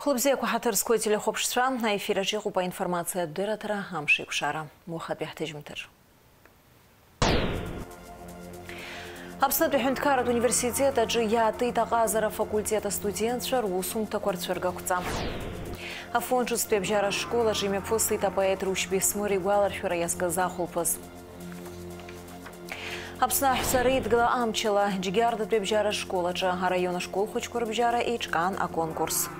Хлопзия кухатырской телехопштра на эфире жигупа информация дыратара хамшик шара. Мухат бяхтежмтер. Абснат бяхунткарат университета джияты тагазара факультета студент шарусум такварцверга куца. Афончус пебжара школа жиме пусы тапает рушби смори гуалар шура яска захулпас. Абсна сарит гла амчела джигарда пебжара школа джа района школ хочкур бжара и чкан а конкурс.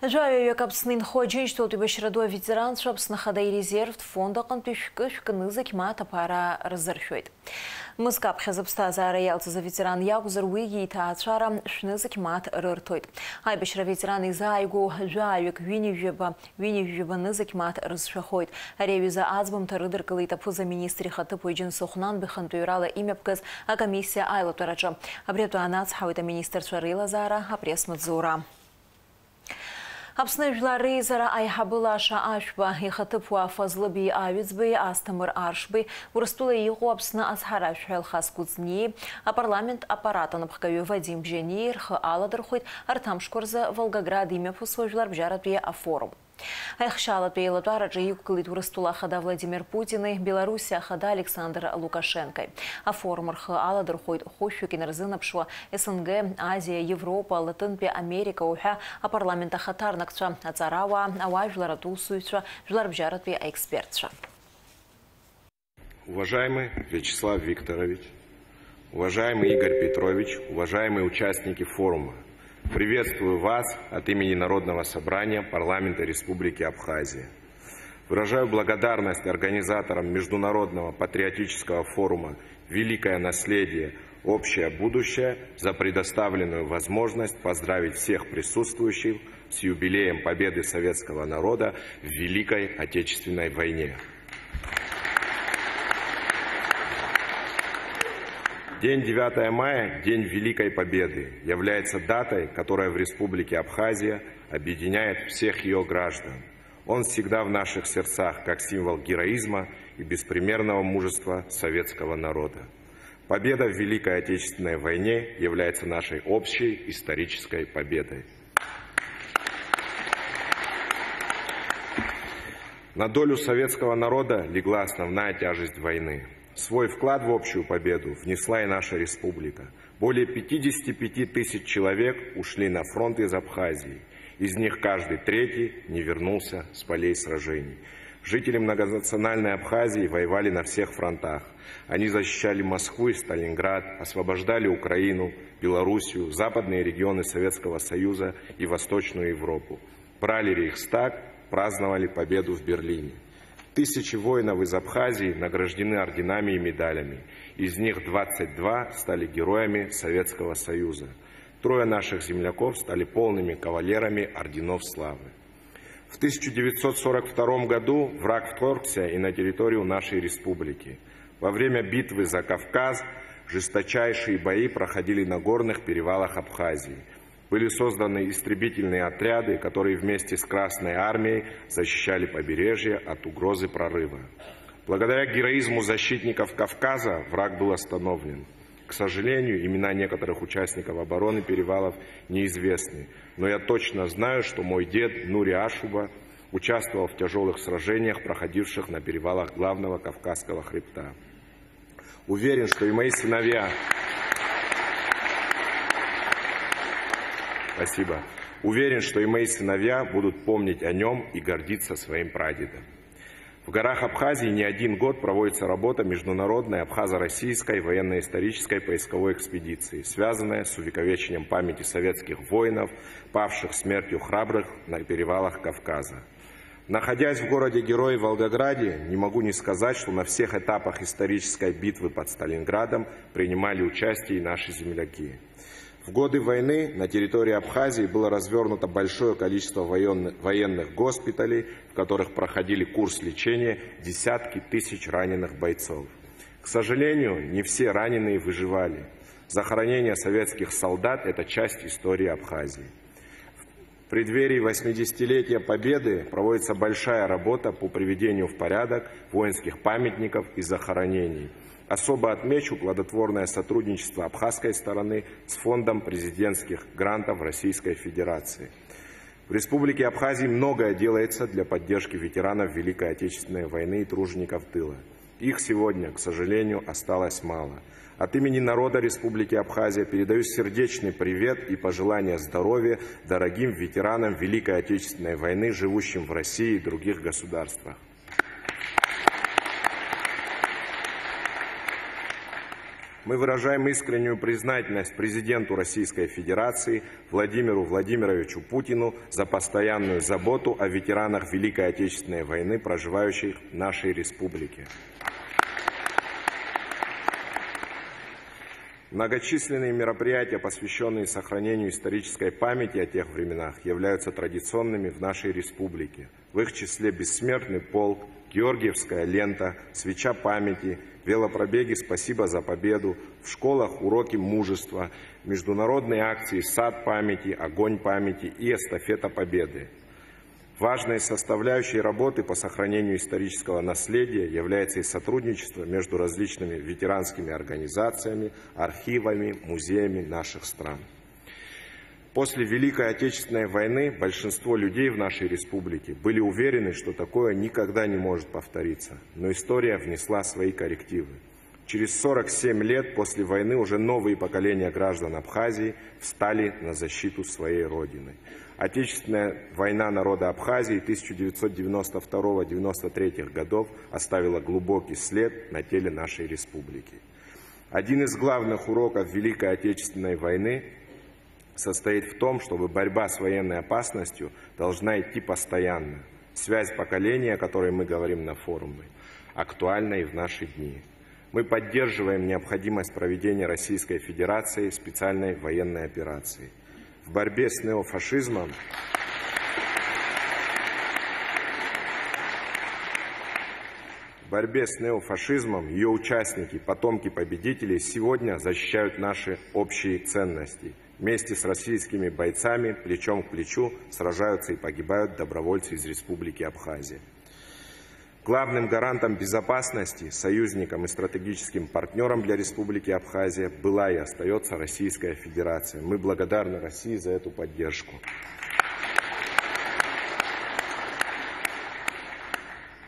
Жаю якобснин ходжин, что ты бешредой ветеран, шабсна хадай резерв фонда контишкыш кнызык мата пара разоршует. Мускап хазабста за роялцы за ветеран ягузар уиги та чара шнызык мат рыртойт. Ай бешра ветеран из айгу жаюк винижеба нызык мат разшахойт. Ревиза азбом тарыдыр кылыта пуза министри хаты пойджин сухнан бихын туйрала имя пказ, а комиссия айла тарача. Абрету анац хауита министр Шарила Зара, апрес Мадзура. Абснажлары зара айхабылаша ашба ихатыпуа фазлыби авицбы астамыр аршбы урыстула игу абсна азхара шхелхас куцни, а парламент аппаратан бхкаю Вадим Бженир х аладырхуйт артамшкорза Волгоград имя пусвожлар бжаратве афорум. Айхшалат пейлатара джиюк кылит урыстула хада Владимир Путин и Белоруссия хада Александр Лукашенко. А форумар х аладырхуйт хощукин рзынапшва СНГ, Азия, Европа, Латынпе, Америка уха, а парламента хатарнакча ацарава, аважлара тусуйча, жлар бжаратве экспертша. Уважаемый Вячеслав Викторович, уважаемый Игорь Петрович, уважаемые участники форума, приветствую вас от имени Народного собрания парламента Республики Абхазия. Выражаю благодарность организаторам Международного патриотического форума «Великое наследие. Общее будущее» за предоставленную возможность поздравить всех присутствующих с юбилеем победы советского народа в Великой Отечественной войне. День 9 мая, День Великой Победы, является датой, которая в Республике Абхазия объединяет всех ее граждан. Он всегда в наших сердцах как символ героизма и беспримерного мужества советского народа. Победа в Великой Отечественной войне является нашей общей исторической победой. На долю советского народа легла основная тяжесть войны. Свой вклад в общую победу внесла и наша республика. Более 55 тысяч человек ушли на фронт из Абхазии. Из них каждый третий не вернулся с полей сражений. Жители многонациональной Абхазии воевали на всех фронтах. Они защищали Москву и Сталинград, освобождали Украину, Белоруссию, западные регионы Советского Союза и Восточную Европу. Брали Рейхстаг, праздновали победу в Берлине. Тысячи воинов из Абхазии награждены орденами и медалями. Из них 22 стали героями Советского Союза. 3 наших земляков стали полными кавалерами орденов славы. В 1942 году враг вторгся и на территорию нашей республики. Во время битвы за Кавказ жесточайшие бои проходили на горных перевалах Абхазии. Были созданы истребительные отряды, которые вместе с Красной Армией защищали побережье от угрозы прорыва. Благодаря героизму защитников Кавказа враг был остановлен. К сожалению, имена некоторых участников обороны перевалов неизвестны, но я точно знаю, что мой дед Нури Ашуба участвовал в тяжелых сражениях, проходивших на перевалах главного Кавказского хребта. Уверен, что и мои сыновья... Спасибо. Уверен, что и мои сыновья будут помнить о нем и гордиться своим прадедом. В горах Абхазии не один год проводится работа международной абхазо-российской военно-исторической поисковой экспедиции, связанная с увековечением памяти советских воинов, павших смертью храбрых на перевалах Кавказа. Находясь в городе-герое Волгограде, не могу не сказать, что на всех этапах исторической битвы под Сталинградом принимали участие и наши земляки. В годы войны на территории Абхазии было развернуто большое количество военных госпиталей, в которых проходили курс лечения десятки тысяч раненых бойцов. К сожалению, не все раненые выживали. Захоронение советских солдат – это часть истории Абхазии. В преддверии 80-летия Победы проводится большая работа по приведению в порядок воинских памятников и захоронений. Особо отмечу плодотворное сотрудничество абхазской стороны с Фондом президентских грантов Российской Федерации. В Республике Абхазия многое делается для поддержки ветеранов Великой Отечественной войны и тружеников тыла. Их сегодня, к сожалению, осталось мало. От имени народа Республики Абхазия передаю сердечный привет и пожелания здоровья дорогим ветеранам Великой Отечественной войны, живущим в России и других государствах. Мы выражаем искреннюю признательность президенту Российской Федерации Владимиру Владимировичу Путину за постоянную заботу о ветеранах Великой Отечественной войны, проживающих в нашей республике. Многочисленные мероприятия, посвященные сохранению исторической памяти о тех временах, являются традиционными в нашей республике. В их числе бессмертный полк, Георгиевская лента, свеча памяти, велопробеги «Спасибо за победу», в школах уроки мужества, международные акции «Сад памяти», «Огонь памяти» и «Эстафета победы». Важной составляющей работы по сохранению исторического наследия является и сотрудничество между различными ветеранскими организациями, архивами, музеями наших стран. После Великой Отечественной войны большинство людей в нашей республике были уверены, что такое никогда не может повториться, но история внесла свои коррективы. Через 47 лет после войны уже новые поколения граждан Абхазии встали на защиту своей родины. Отечественная война народа Абхазии 1992-1993 годов оставила глубокий след на теле нашей республики. Один из главных уроков Великой Отечественной войны состоит в том, чтобы борьба с военной опасностью должна идти постоянно. Связь поколения, о которой мы говорим на форуме, актуальна и в наши дни. Мы поддерживаем необходимость проведения Российской Федерации специальной военной операции. В борьбе с неофашизмом ее участники, потомки победителей, сегодня защищают наши общие ценности. Вместе с российскими бойцами плечом к плечу сражаются и погибают добровольцы из Республики Абхазия. Главным гарантом безопасности, союзником и стратегическим партнером для Республики Абхазия была и остается Российская Федерация. Мы благодарны России за эту поддержку.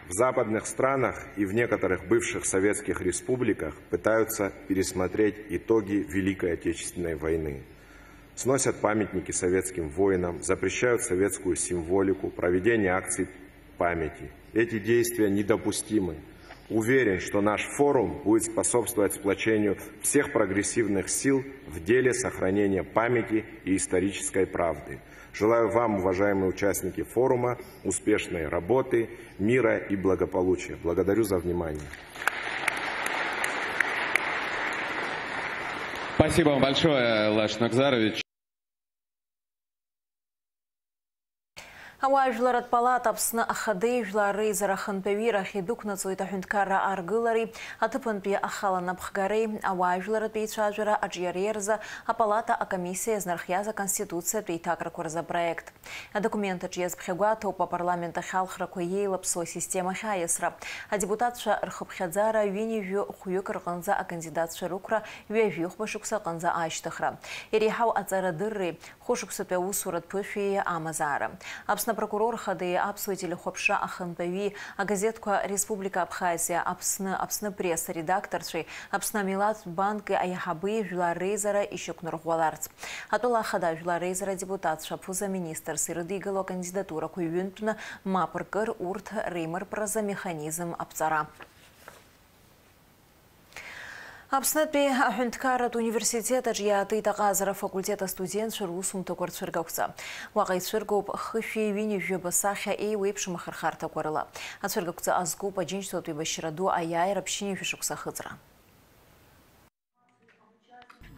В западных странах и в некоторых бывших советских республиках пытаются пересмотреть итоги Великой Отечественной войны. Сносят памятники советским воинам, запрещают советскую символику, проведение акций памяти. Эти действия недопустимы. Уверен, что наш форум будет способствовать сплочению всех прогрессивных сил в деле сохранения памяти и исторической правды. Желаю вам, уважаемые участники форума, успешной работы, мира и благополучия. Благодарю за внимание. Спасибо вам большое, Лаш Нагзарович. Ауаажәларатә палата Аԥсны ахадеижәлареи зарахантәаҩи рахьидәықәнаҵоит аҳәынҭқарра ааргылареи, аҭыԥантәи ахаланаԥхгареи, ауаажәларатәи еицәажәара аҿиареи рзы апалата акомиссиа иазнархиаз аконституциатә еиҭакрақәа рзы апроект. Адокумент аҿы иазԥхьагәаҭоуп апарламент ахьалхрақәа еилаԥсоу асистема ахьааиасра. Адепутатцәа рхыԥхьаӡара ҩынҩажәи хәҩык рҟынӡа акандидатцәа рықәра ҩажәи хәбашықәса аҟынӡа ашьҭыхра. Иреиҳау аҵарадырреи хәышықәсатәи аусуратә ԥышәеи амазаара. Аԥсны прокурор хадеи аԥсуа телехәаԥшра ахантәаҩи, агазеҭқәа Республика Абхазиа, Аԥсны пресс аредакторцәеи, Аԥсны амилаҭтә банки аиҳабеи жәлар реизара ишьақәнарӷәӷәаларц. Атәыла ахада жәлар реизара депутатцәа ԥыза-министрс ирыдигалоу акандидатурақәа ҩынтәны мап ркыр урҭ реимырԥразы механизм аԥҵара. Аԥснытәи аҳәынҭқарратә университет аҿы иаатит аҟазара факультет астудентцәа русумҭақәа рцәыргақәҵа. Уаҟа ицәыргоуп хышәи ҩынҩажәи басахьа еиуеиԥшым ахырхарҭақәа рыла. Ацәыргақәҵа азкуп аџьынџьтәылатә еибашьра ду аиааира ԥшьынҩажәи шықәса ахыҵра.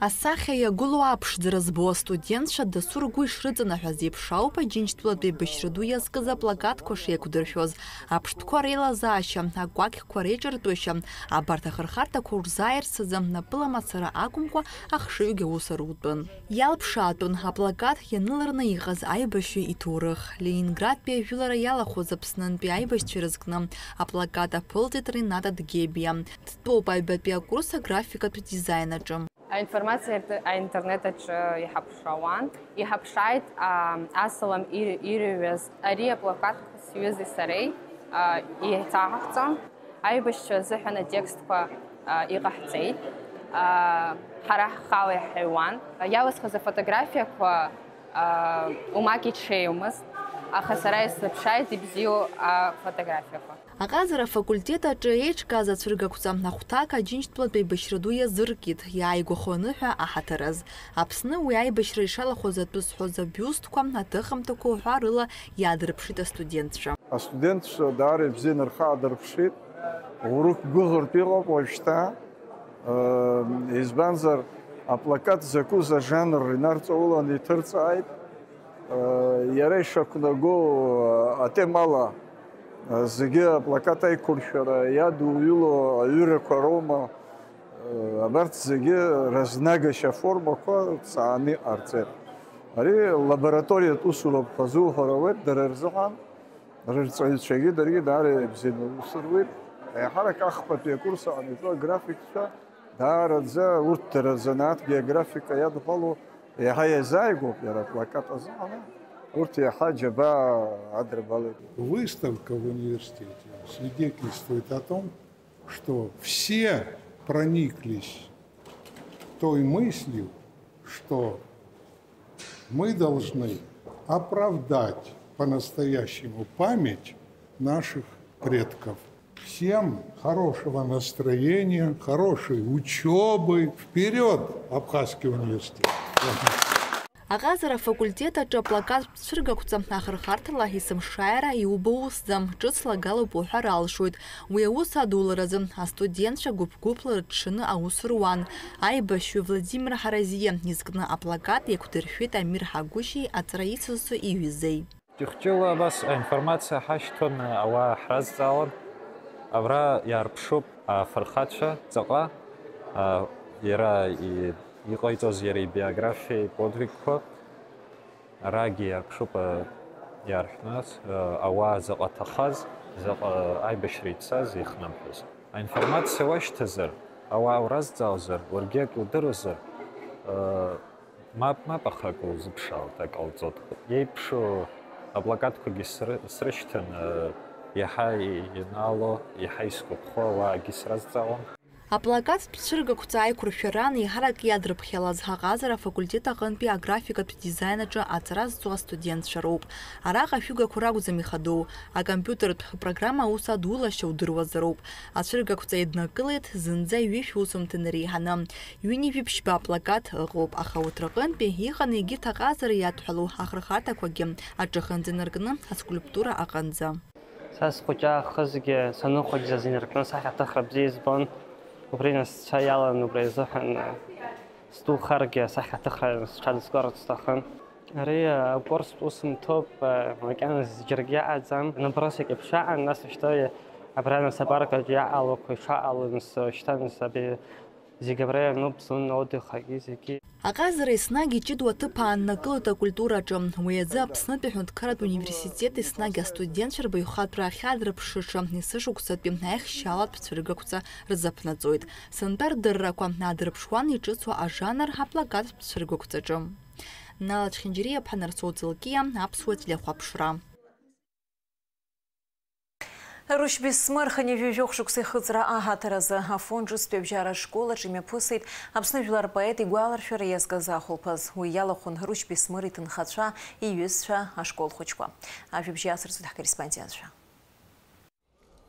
Асахьа иагәылоу аԥшӡара збо астудентцәа дасу ргәы ишрыҵанаҳәаз еиԥш ауп Аџьынџьтәылатәи Башьра ду иазкыз аплакатқәа шеиқәдыршәоз. Аԥштәқәа реилазаашьа, акәакьқәа реиҿартәышьа, абарҭ ахырхарҭақәа урзааирсазы напыла мацара акәымкәа ахшыҩгьы аус арутәын. Иалԥшаатәын аплакат ианыларны иҟаз аибашьҩы иҭоурых. Ленинградтәи ажәылара иалахәыз Аԥснынтәи аибашьцәа ирызкны аплакат аԥылҵит Рената Дгебиа. Дтәоуп аҩбатәи акурс аграфикатә дизайн аҿы. Информация интернет иҳаԥшаауан, иҳаԥшааит асалам ирҩыз ари аплакатқәа сҩызеи сареи еиҭаҳахҵон, аибашьцәа азыҳәан атекстқәа иҟаҳҵеит, ҳара ҳхала иҳаҩуан, иалысхыз афотографиақәа умак иҽеиумызт, аха сара исзыԥшааит ибзиоу афотографиақәа. Аҟазара афакультет аҿы еиҿкааз ацәыргақәҵа ахәҭак Аџьынџьтәылатәи Башьра ду иазыркит, иааигәахо аныҳәа аҳаҭараз. Аԥсны уи аибашьра ишалахәыз атәы зҳәоз абиустқәа, аҭыхымҭақәа уҳәа рыла иаадырԥшит астудентцәа. Астудентцәа даара ибзианы рхаадырԥшит, урок гәыӷыртә иҟоуп уажәшьҭа, избанзар аплакат закәыз ажанр инарҵаулан иҭырҵааит, иара ишақәнаго атемала зегьы аплакат аиқәыршәара иадуҩыло аҩырақәа роума, абарҭ зегьы разнагашьа формақәа ҵааны иҟарҵеит. Ари лабораториатә усурақәа азуҳәарауеит дара рзыҳәан, рырҵаҩцәагьы даргьы даара ибзианы аус руеит. Еиҳарак ахԥатәи акурс аҟанаҵо аграфикцәа даараӡа урҭ дара занааҭтәи аграфика иадҳәало еиҳа иазааигәоуп иара аплакат азыҳәан. Выставка в университете свидетельствует о том, что все прониклись той мыслью, что мы должны оправдать по-настоящему память наших предков. Всем хорошего настроения, хорошей учебы. Вперед, Абхазский университет! Аҟазара афакультет аҿы аплакат цәыргақәҵа ахырхарҭала исымшааира иубо усӡам, ҿыцла галоуп уҳәар алшоит. Уи аус адуларазы астудентцәа гәыԥ-гәыԥла рыҽшаны аус руан. Аибашьҩы Владимир Ҳаразиа изкны аплакат иақәдыршәеит Амир Ҳагәышьи аҵара ицызҵо иҩызеи. Ҷыхҷыла абас аинформациа ҳашьҭон ауаа ҳразҵаауан. Абра иаарԥшуп афырхацәа ҵаҟа иара иҟаиҵоз иара ибиографиа подвигқәа, арагьы иаарԥшуп иаарҳәназ ауаа заҟа ҭахаз, заҟа аибашьра ицаз ихнамҳәаз. Аинформациа уашьҭазар, ауаа уразҵаауазар, уаргьы ак удыруазар, мап аха ак узыԥшаауеит, ак ҟалҵоит. Иеиԥшу аплакатқәагьы срышьҭан, иаҳа инаало, иаҳа исгәаԥхо ауаагьы сразҵаауан. Аплакат цәыргақәҵа аиқәыршәаран еиҳарак иадырԥхьалаз аҟазара афакультет аҟынтәи аграфикатә дизайн аҿы аҵара зҵо астудентцәа роуп. Араҟа ашәыгақәа ракәӡам ихадоу, акомпиутертә программа аус адуулашьа удыруазароуп. Ацәыргақәҵа еиднакылеит зынӡа ҩышә усумҭан иреиҳаны. Ҩынҩажәи-ԥшьба аплакат ыҟоуп, аха урҭ рҟынтәи иҟан егьырҭ аҟазара иадҳәалоу ахырхарҭақәагьы аҿыхынӡа инаркны аскульптура аҟынӡа. Са схәыҷы аахызгьы саныхәыҷӡаз инаркны сахьаҭыхра бзиа избон. Убри насцәа иалан убри азыҳәан сдухаргьы асахьаҭыхра сҽадызкырц сҭахын. Ари акурс усымҭоуп, макьаназ џьаргьы иаҟаӡам. Набросик еиԥш иаҟан, нас уажәшьҭа абра нас апаркаҿы иаҟалақәа ишаҟало шьҭа нас зегьы абра иаnup зун отдыхагьы зегьы. Аҟазара еснагь иҷыдоу аҭыԥ ааннакылоит акультура аҿы. Уи азы Аԥснытәи аҳәынҭқарратә университет еснагь астудентцәа рбаҩхатәра ахьаадырԥшыша есышықәсатәи аихшьалатә цәыргақәҵа рзаԥнаҵоит. Сынтәа рдыррақәа аадырԥшуан иҿыцу ажанр аплакаттә цәыргақәҵаҿы. Нала Чхинџьириа, Ԥҳа Ҵәылкиа, Аԥсуа телехәаԥшра. Рушьби смырхани вижохшуксы хыцра аҳаҭаразы афонд ҿыцтәи абжьара ашколаҿы имҩаԥысит Аԥсны жәлар поет игәаларшәара иазкыз ахәылԥаз. Уи иалахәын Рушьби Смыр иҭынхацәа, иҩызцәа, ашкол хәыҷқәа. Ажәабжьы асырҵоит ҳкорреспондентцәа.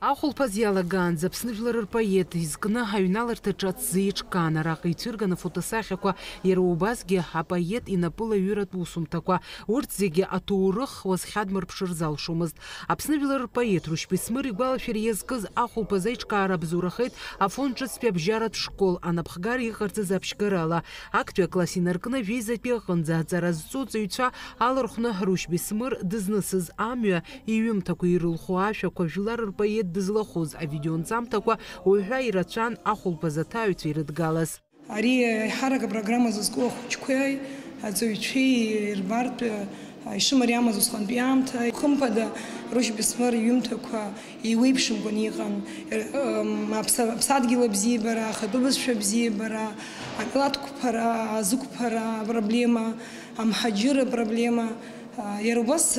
Ахулпаз иалаган Аԥсны жәлар рпоет изкны ҳаҩналарҭаҿы аҭӡеиҿкаан араҟа ицәырганы фотосахьақәа иара убасгьы апоет инапыла ҩыратә усумҭақәа урҭ зегьы аҭоурых уазхьадмырԥшыр залшомызт. Аԥсны жәлар рпоет Рушь Бесмыр игәалашәара иазкыз ахулпаз аиҿкаара бзурахеит афонд ҿыцтәи абжьаратә школ анапхгар иҟарҵаз аԥшьгарала. Актәи акласс инаркны жәеизатәи аҟынӡа аҵара зҵо ҵаҩцәа алархәны Рушь Бесмыр дызнысыз амҩа иҩымҭақәа ирылху ашәақәа жәлар рпоет дызлахәыз авидеонҵамҭақәа уҳәа ирацәан ахулпаз аҭаҩцәа ирыдгалаз. Ари аиҳарак апрограмма зызку ахәыҷқәеи аҵаҩцәеи ирбартә ишымариамыз усҟантәи аамҭа хымԥада Рушь Бесмыр иҩымҭақәа еиуеиԥшымкәан иҟан. Аԥсадгьыл абзиабара, ахатәы бызшәа абзиабара, амилаҭқәԥара, азықәԥара апроблема, амҳаџьыр апроблема. Иара убас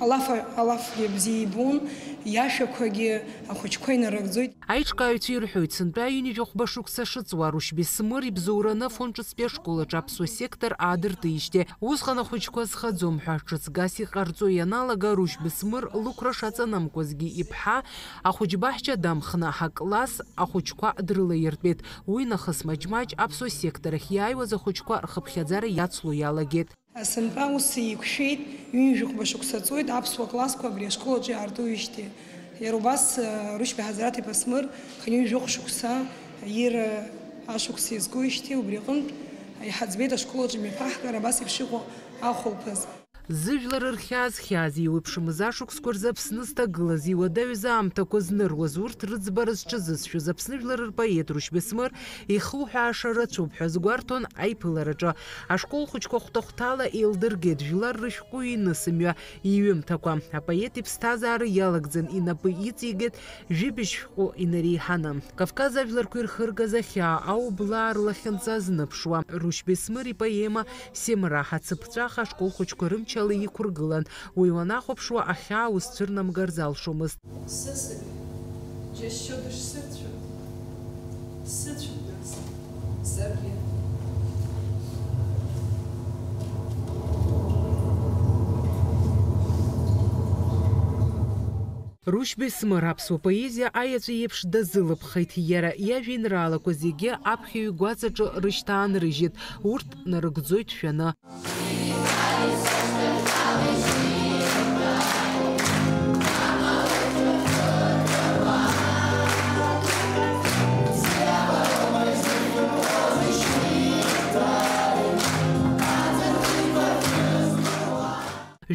алафгьы бзиа ибон, иашәақәагьы ахәыҷқәа инарыгӡоит. Аиҿкааҩцәа ирҳәоит, сынтәа аҩынҩажәа шықәса шыҵуа Рушь Бесмыр ибзоураны афонд ҿыцтәи ашколаҿы аԥсуа сектор аадыртижьҭеи усҟан ахәыҷқәа зхаӡом ҳәа ҿыцгас иҟарҵо ианалага Рушь Бесмыр лықәра шаҵанамкуазгьы иԥҳа ахәыҷбаҳча дамхны ҳакласс ахәыҷқәа дрылаиртәеит. Уи нахыс маҷ-маҷ аԥсуа сектор ахь иааиуаз ахәыҷқәа рхыԥхьаӡара иацло иалагеит. Сынтәа ус иқәшәеит, ҩынҩажәа шықәса ҵуеит аԥсуа классқәа абри ашколаҿы иаартуижьҭеи. Иара убас Рушь Беҳазраҭ Бесмыр ҩынҩажәа шықәса ир ашықәса иазкуижьҭеи убри аҟынтә иҳаӡбеит ашколаҿы мҩаԥаҳгара абас еиԥш иҟоу ахәылԥаз. Зыжәлар рхьааз хьааз иуеиԥшымыз ашықәсқәа рзы Аԥсны зҭагылаз иуадаҩыз аамҭақәа зныруаз урҭ рыӡбара зҽазызшәыз Аԥсны жәлар рпоет Рушь Бесмыр ихуҳәааша рацәоуп ҳәа згәарҭон аиԥылараҿы. Ашкол хәыҷқәа хәҭа-хәҭала еилдыргеит жәлар рышәҟәы инысымҩа иҩымҭақәа. Апоет иԥсҭазаара иалагӡан инапы иҵигеит жәибжь шәҟәы инареиҳаны. Кавказ ажәларқәа ирхыргаз ахьаа аублаа рлахьынҵа зныԥшуа. Рушь Бесмыр ипоема Семра ҳацыԥҵәаха ашкол хәыҷқәа рымчала иқәыргылан. Уи уанахәаԥшуа ахьаа узцәырнамгар залшомызт. Рушь Бесмыр аԥсуа поезиа аиаҵәа еиԥш дазылыԥхеит. Иара иажәеинраалақәа зегьы аԥхьаҩ игәаҵаҿы рышьҭаанрыжьит. Урҭ нарыгӡоит шәаны.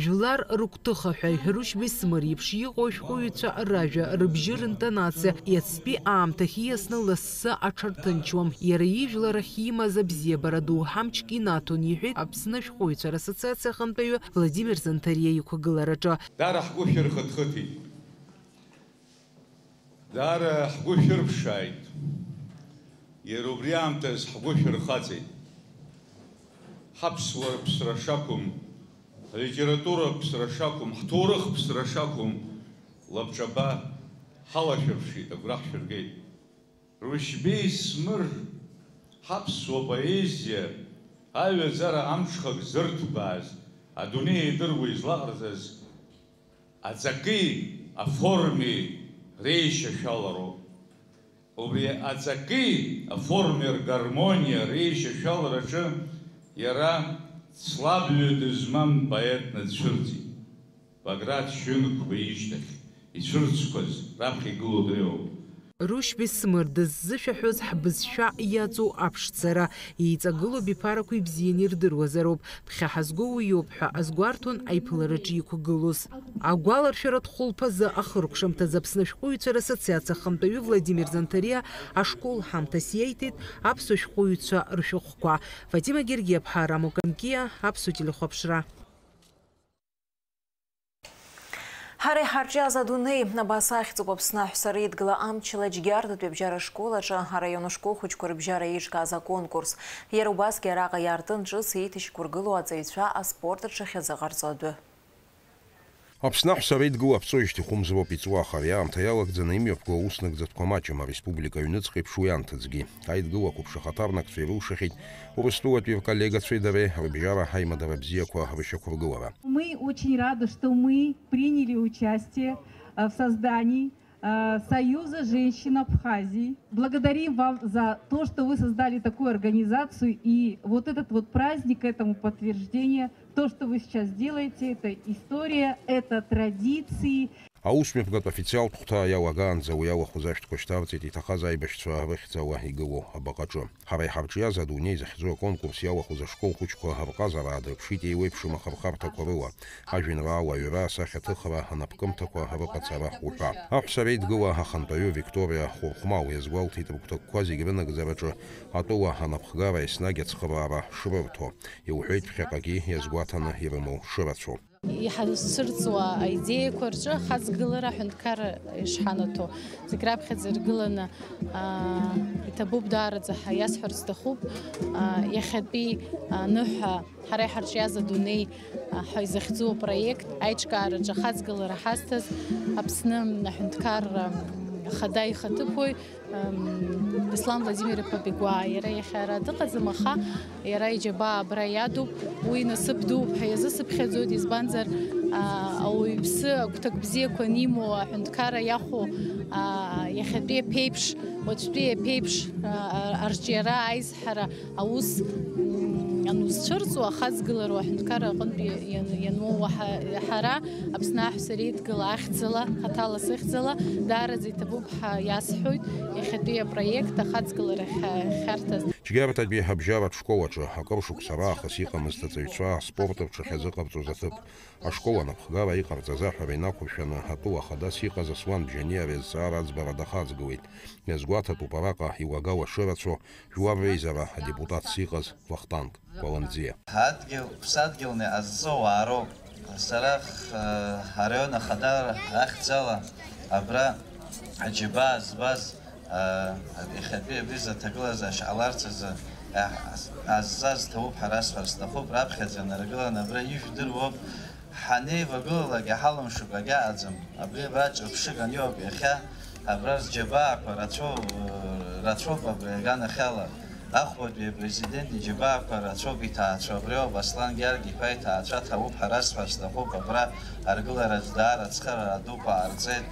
Жәлар рыгәҭыха ҳәа Рушь Бесмыр еиԥш иҟоу ашәҟәыҩҩцәа ражәа, рыбжьы ринтонациа иацтәи аамҭахь ииасны лассы аҽарҭынчуам. Иара ижәлар ахь имаз абзиабара ду ҳамчк инаҭон, иҳәеит Аԥсны ашәҟәыҩҩцәа Ассоциациа ахантәаҩы Владимир Занҭариа иқәагылараҿы. Даара ҳгәы шәырхыҭхыҭит. Даара ҳгәы шәырԥшааит. Иара убри аамҭаз ҳгәы шәырхаҵеит. Ҳаԥсуара ԥсра шақәым, литература ԥсра шақәым, ҳҭоурых ԥсра шақәым, лабҿаба ҳалашәыршәит, агәра ҳшәыргеит. Рушь Бесмыр ҳаԥсуа поезиа аҩаӡара амҽхак зырҭбааз, адунеи идыруа излаҟарҵаз аҵаки аформеи реишьашәалароуп. Убри аҵаки аформеи ргармониа реишьашәалараҿы иара слабҩы дызмам поетны дцәырҵит. Баграт шәынқәба ишьҭахь ицәырҵқәаз раԥхьа игылоу дреиуоуп. Рушь Бесмыр дыззышәаҳәоз ҳбызшәа иаҵоу аԥшӡара, иеиҵагылоу биԥарақәа ибзианы ирдыруазароуп. Ԥхьа ҳазго уи иоуп ҳәа азгәарҭон аиԥылараҿы иқәгылоз. Агәаларшәаратә хәылԥазы ахыркәшамҭаз Аԥсны ашәҟәыҩҩцәа Рассоциациа ахантәаҩы Владимир Занҭариа ашкол ҳамҭас иеиҭеит аԥсуа шәҟәыҩҩцәа ршәҟәқәа. Фатима Гергиаԥҳа, Рамо Камкиа, аԥсуа телехәаԥшра. Ҳара иҳарҿиаз адунеи абас ахьӡуп Аԥсны аҳәсара идгыла амчала Џьгьардатәи абжьара школаҿы араион ашкол хәыҷқәа рыбжьара еиҿкааз аконкурс. Иара убасгьы араҟа иаартын ҿыц еиҭашьқәыргылоу аҵаҩцәа аспорт аҿы хьазыҟарҵо адәы. Аԥсны аҳәсара идгыло аԥҵәоижьҭеи хәымзароуп иҵуахара иаамҭа иалагӡаны имҩаԥгоу ауснагӡатәқәа маҷым ареспублика аҩныҵҟа еиԥш уи анҭыҵгьы. Аидгылақәа ԥшахаҭарнакцәа ирылшахьеит Урыстәылатәи рколлегацәеи дареи рыбжьара ҳаимадара бзиақәа рышьақәыргылара. Мы очень рады, что мы приняли участие в создании Союза женщин Абхазии. Благодарим вам за то, что вы создали такую организацию. И вот этот вот праздник этому подтверждение. То, что вы сейчас делаете, это история, это традиции. Аусмҩаԥгатә официалтә хәҭа иалагаанӡа уи алахәыз ашәҭқәа шьҭарҵеит иҭахаз аибашьцәа рыхьӡала игылоу абаҟаҿы. Ҳара иҳарҿиаз адунеи захьӡу аконкурс иалахәыз ашкол хәыҷқәа ҳарҟазара аадырԥшит еиуеиԥшым ахырхарҭақәа рыла, ажәеинраала аҩра, асахьаҭыхра, анапкымҭақәа рыҟаҵара уҳәа. Аҳәсара еидгыла ахантәаҩы Викториа Хәырхәмал иазгәалҭеит рыгәҭакқәа зегь рынагӡараҿы атәыла анапхгара еснагь ацхыраара шрырҭо. Иуҳәеит ԥхьаҟагьы иазгәаҭаны ирымоу шырацәоу. Иҳазцырҵуа аидеиақәа рҿы ахаҵгылара аҳәынҭқар ишҳанаҭо зегь раԥхьаӡа иргыланы иҭабуп даараӡа иасҳәарц сҭахуп иахьатәи ныҳәа ҳара иҳарҿиаз адунеи ҳәа изахьӡу апроект аиҿкаараҿы ахаҵгылара ҳазҭаз Аԥсны аҳәынҭқар хада ихаҭыԥуаҩ Беслан Владимир Папигуа иара иахьа ара дыҟаӡам, аха иара иџьабаа абра иадуп, уи насыԥ дууп ҳәа иазысыԥхьаӡоит, избанзар ауаҩԥсы агәҭак бзиақәа анимоу аҳәынҭқарра иахәо иахьатәи аԥеиԥш, уаҵәтәи аԥеиԥш арҿиара, аизҳара аус анузцәырҵуа ахаҵгылара аҳәынҭқарра аҟынтәи ианмоуа ҳара Аԥсны аҳәсара еидгыла ахьӡала, хаҭала сыхьӡала даараӡа иҭабуп ҳәа иасҳәоит иахьатәи апроект ахаҵгылара ахьарҭаз. Џьгьарататәи ҳабжьаратә школаҿы акыр шықәса раахыс иҟамызт аҵаҩцәа аспорт рҿы ҳиазыҟарҵоз аҭыԥ. Ашкол анапхгара иҟарҵаз аҳәара инақәыршәаны атәыла хадас иҟаз Аслан Бџьаниа резҵаара аӡбара дахаҵгылеит. Иазгәаҭатәуп араҟа илагала шырацәо жәлар реизара адепутатс иҟаз Вахтанг Кәаландӡиа. Ԥсадгьылны азҵо ауаа роуп. Сара араион ахада ахьӡала абра аџьабаа збаз иахьатәи абри аҭагылазаашьа ҟаларц азы аззаз ҭауп ҳара асҳәарц сҭахуп, раԥхьаӡа наргыланы абра ижәдыруоуп, ҳанеивагылалак иҳалымшуп агьаҟаӡам. Абри абра ҿырԥшыган иоуп иахьа абра рџьабаақәа рацәоуп абри аганахьала. Ахәбатәи апрезидент иџьабаақәа рацәоуп иҭаацәа, абри ауп Аслан Гьаргь-иԥа иҭаацәа ҭауп ҳара асҳәарц сҭахуп, абра аргылараҿ даара ацхыраара дук ааирҵеит.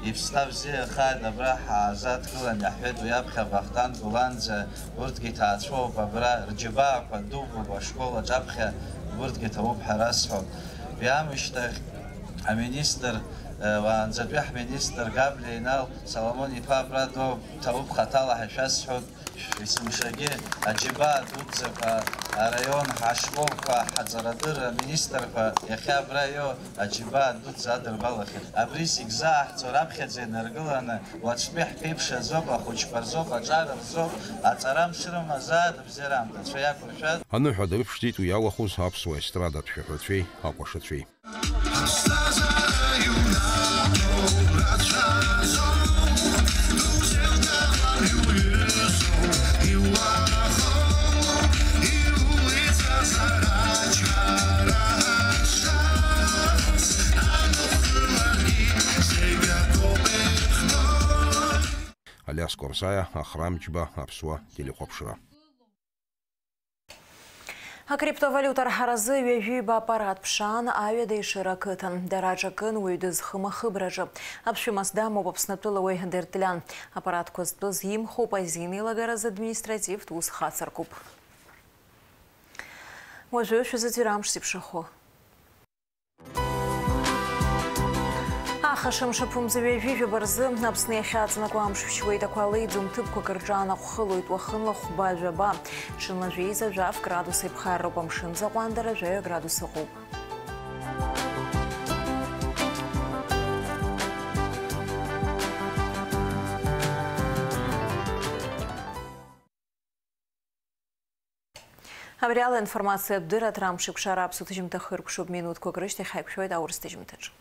Иԥсҭа бзиахааит абра ҳаазадгылан иаҳҳәеит уи аԥхьа Вахтанг Гәланӡа урҭгьы иҭаацәоуп, абра рџьабаақәа дууп ашколаҿ аԥхьа урҭгьы ҭауп ҳара асҳәоит. Уи аамышьҭахь аминистр уаанӡатәи ҳминистр Габлиа Инал Соломон-иԥа абра ҭауп хаҭала ҳашәасҳәоит. Есымшагьы аџьабаа дуӡӡақәа араион ҳашколқәа ҳаҵарадырра аминистрқәа иахьа абра иоу аџьабаа дуӡӡа адырбалахьеит. Абри зегь зааҳҵо раԥхьаӡа инаргыланы уаҵәтәи ҳԥеиԥш азоуп, ахәыҷқәа рзоуп, аҿар рзоуп, аҵара мшырымазаат абзиара амтацәа иақәыршәаз. Аныҳәа дрыԥшӡеит уи иалахәыз аԥсуа естрадатә шәаҳәацәеи акәашацәеи. Алиас Корсая, Ахрамчба, Аԥсуа телехәаԥшра. Акриптовалютар ҳаразы ҩажәиба аппарат ԥшаан аҩада ишыра ақыҭан. Дара ҿакын уаҩ дызхым ахыбраҿы. Аԥшәымас дамоуп Аԥснытәыла уаҩ дырҭлян. Аппаратқәа зтәыз имхоуп азин еилагараз административтә ус хацыркуп. Уажәы шәазыӡырҩ амш зеиԥшрахо. Ахашымша ԥымзаҩ ҩажәижәаба рзы Аԥсны иахьаҵанакуа амш шәшьуеит ақәалеиӡом ҭыԥқәак рҿаанахәхылоит уахынла хәба жәаба. Ҽынла жәеиза жәаф градус еиԥхарроуп, амшын заҟәандара 2 градус ыҟоуп. Абри ала информациа бдыратра амш еиқәшара аԥсуа ҭыжьымҭа хыркәшоуп минуҭқәак рышьҭахь ҳаиқәшәоит аурыс ҭыжьымҭаҿы.